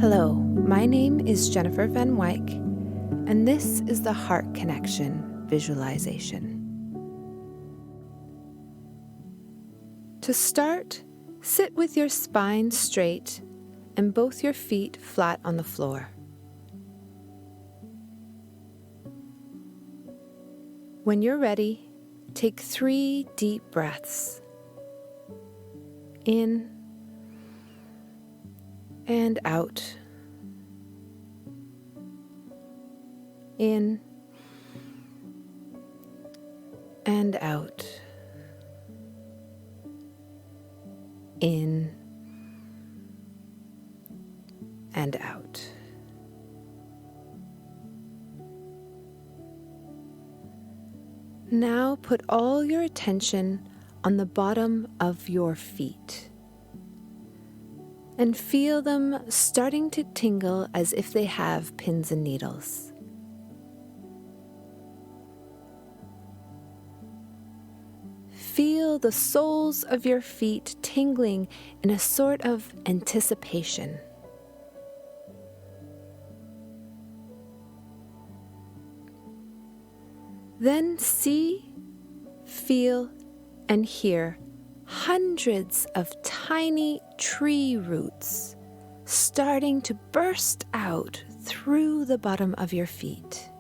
Hello, my name is Jennifer van Wyck, and this is the Heart Connection visualization. To start, sit with your spine straight and both your feet flat on the floor. When you're ready, take 3 deep breaths. In and out. In and out. In and out. Now put all your attention on the bottom of your feet and feel them starting to tingle as if they have pins and needles. Feel the soles of your feet tingling in a sort of anticipation. Then see, feel, and hear hundreds of tiny tree roots starting to burst out through the bottom of your feet.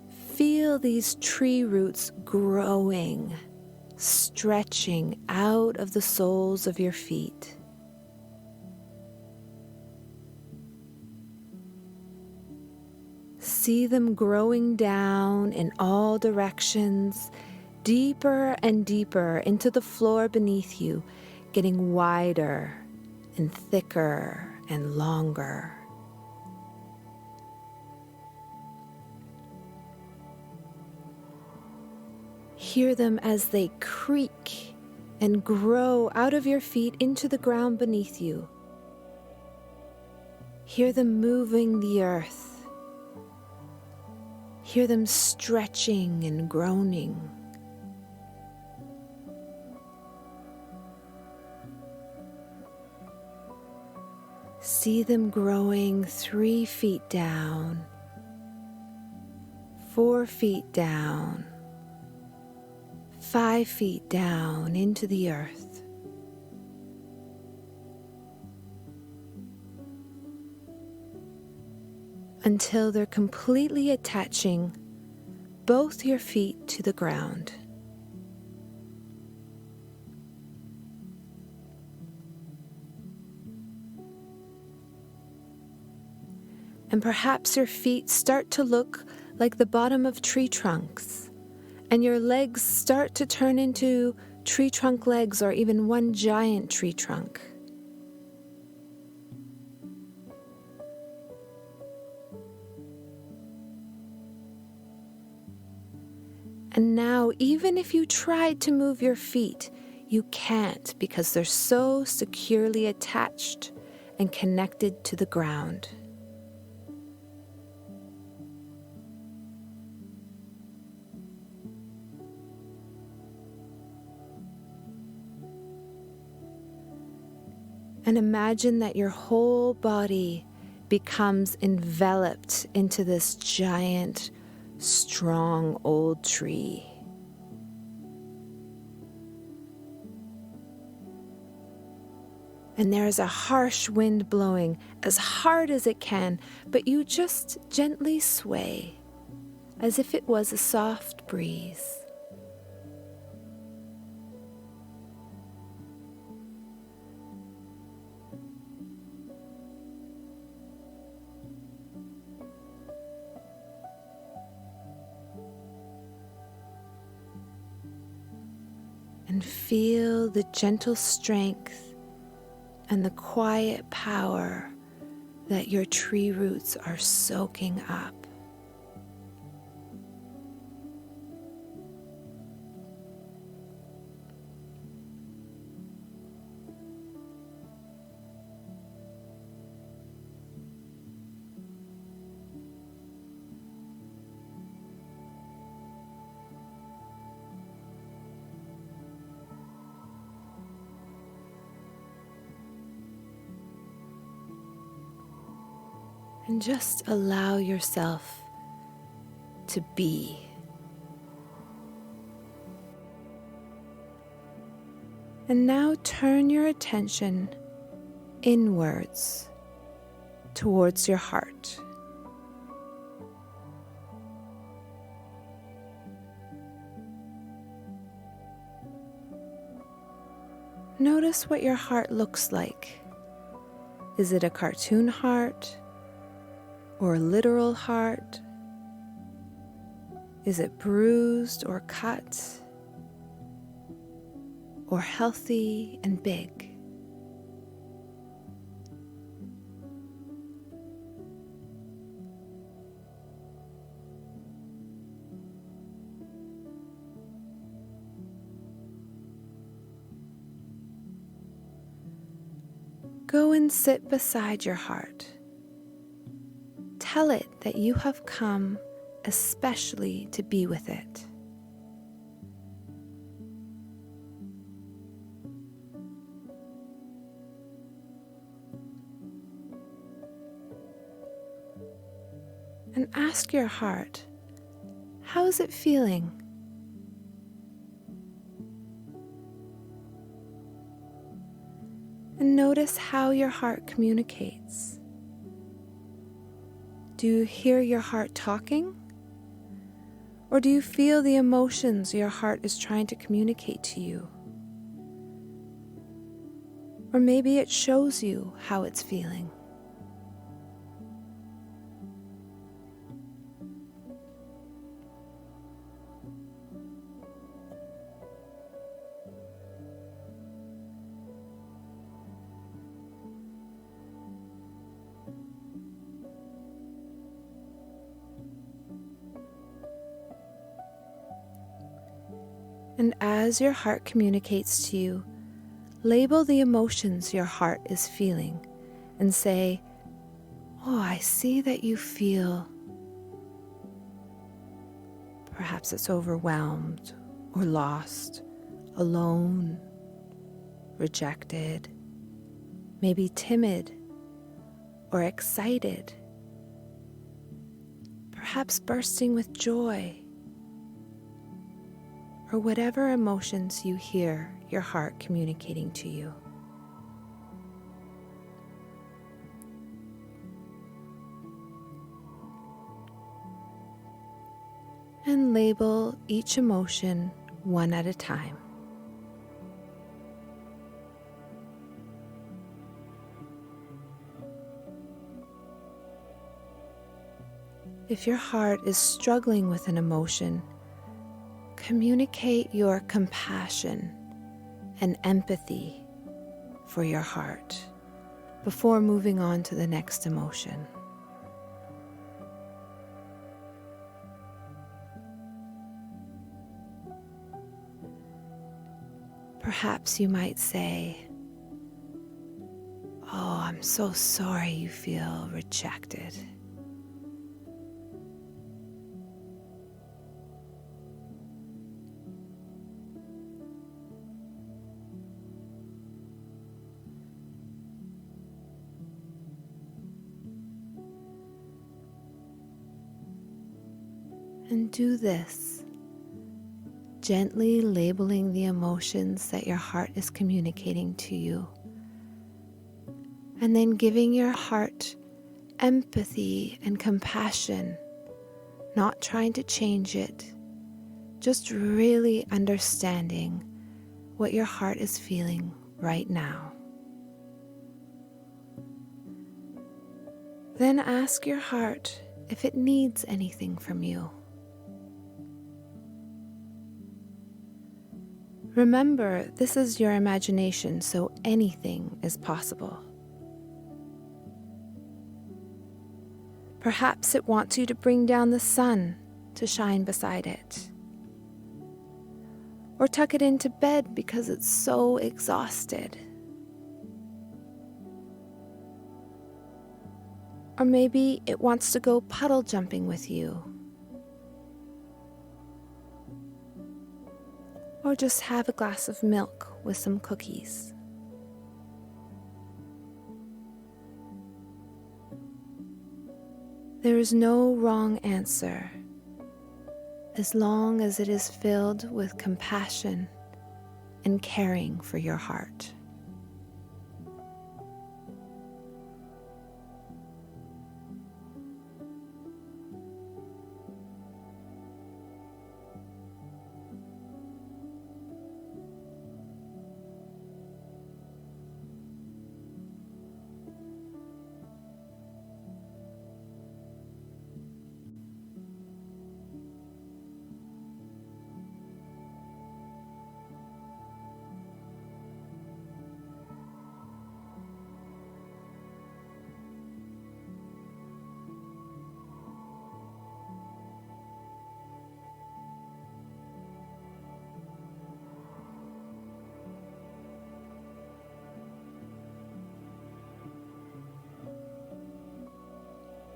Feel these tree roots growing, stretching out of the soles of your feet. See them growing down in all directions, deeper and deeper into the floor beneath you, getting wider and thicker and longer. Hear them as they creak and grow out of your feet into the ground beneath you. Hear them moving the earth. Hear them stretching and groaning. See them growing 3 feet down, 4 feet down, 5 feet down into the earth. Until they're completely attaching both your feet to the ground. And perhaps your feet start to look like the bottom of tree trunks, and your legs start to turn into tree trunk legs or even one giant tree trunk. And now, even if you tried to move your feet, you can't because they're so securely attached and connected to the ground. And imagine that your whole body becomes enveloped into this giant, strong old tree. And there is a harsh wind blowing as hard as it can, but you just gently sway as if it was a soft breeze. And feel the gentle strength and the quiet power that your tree roots are soaking up. And just allow yourself to be. And now turn your attention inwards towards your heart. Notice what your heart looks like. Is it a cartoon heart or a literal heart? Is it bruised or cut or healthy and big? Go and sit beside your heart. Tell it that you have come especially to be with it. And ask your heart, how is it feeling? And notice how your heart communicates. Do you hear your heart talking? Or do you feel the emotions your heart is trying to communicate to you? Or maybe it shows you how it's feeling. And as your heart communicates to you, label the emotions your heart is feeling and say, "Oh, I see that you feel." Perhaps it's overwhelmed or lost, alone, rejected, maybe timid or excited, perhaps bursting with joy, or whatever emotions you hear your heart communicating to you. And label each emotion one at a time. If your heart is struggling with an emotion, communicate your compassion and empathy for your heart before moving on to the next emotion. Perhaps you might say, "Oh, I'm so sorry you feel rejected." And do this, gently labeling the emotions that your heart is communicating to you, and then giving your heart empathy and compassion, not trying to change it, just really understanding what your heart is feeling right now. Then ask your heart if it needs anything from you. Remember, this is your imagination, so anything is possible. Perhaps it wants you to bring down the sun to shine beside it, or tuck it into bed because it's so exhausted. Or maybe it wants to go puddle jumping with you. Or just have a glass of milk with some cookies. There is no wrong answer as long as it is filled with compassion and caring for your heart.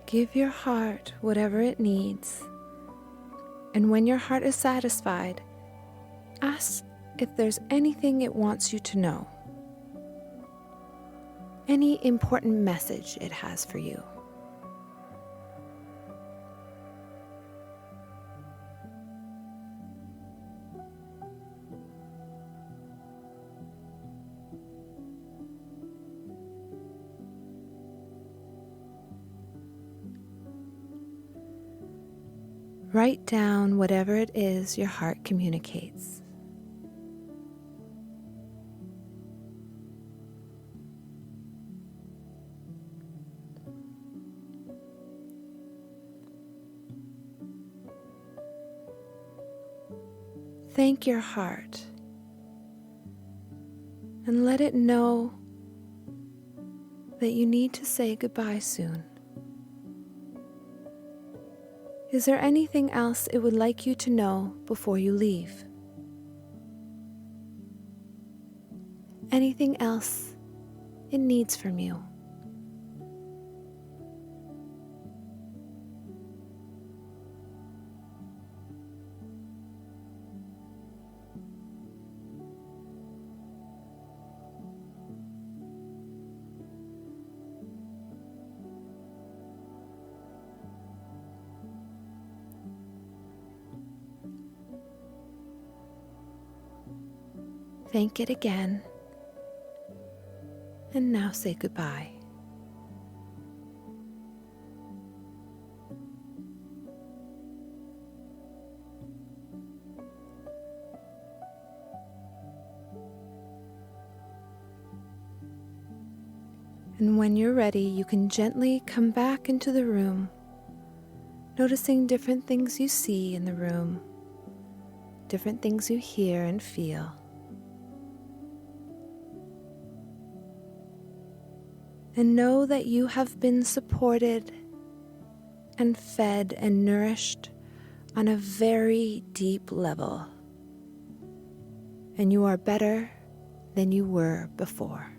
Give your heart whatever it needs, and when your heart is satisfied, ask if there's anything it wants you to know, any important message it has for you. Write down whatever it is your heart communicates. Thank your heart and let it know that you need to say goodbye soon. Is there anything else it would like you to know before you leave? Anything else it needs from you? Thank it again, and now say goodbye. And when you're ready, you can gently come back into the room, noticing different things you see in the room, different things you hear and feel. And know that you have been supported and fed and nourished on a very deep level. And you are better than you were before.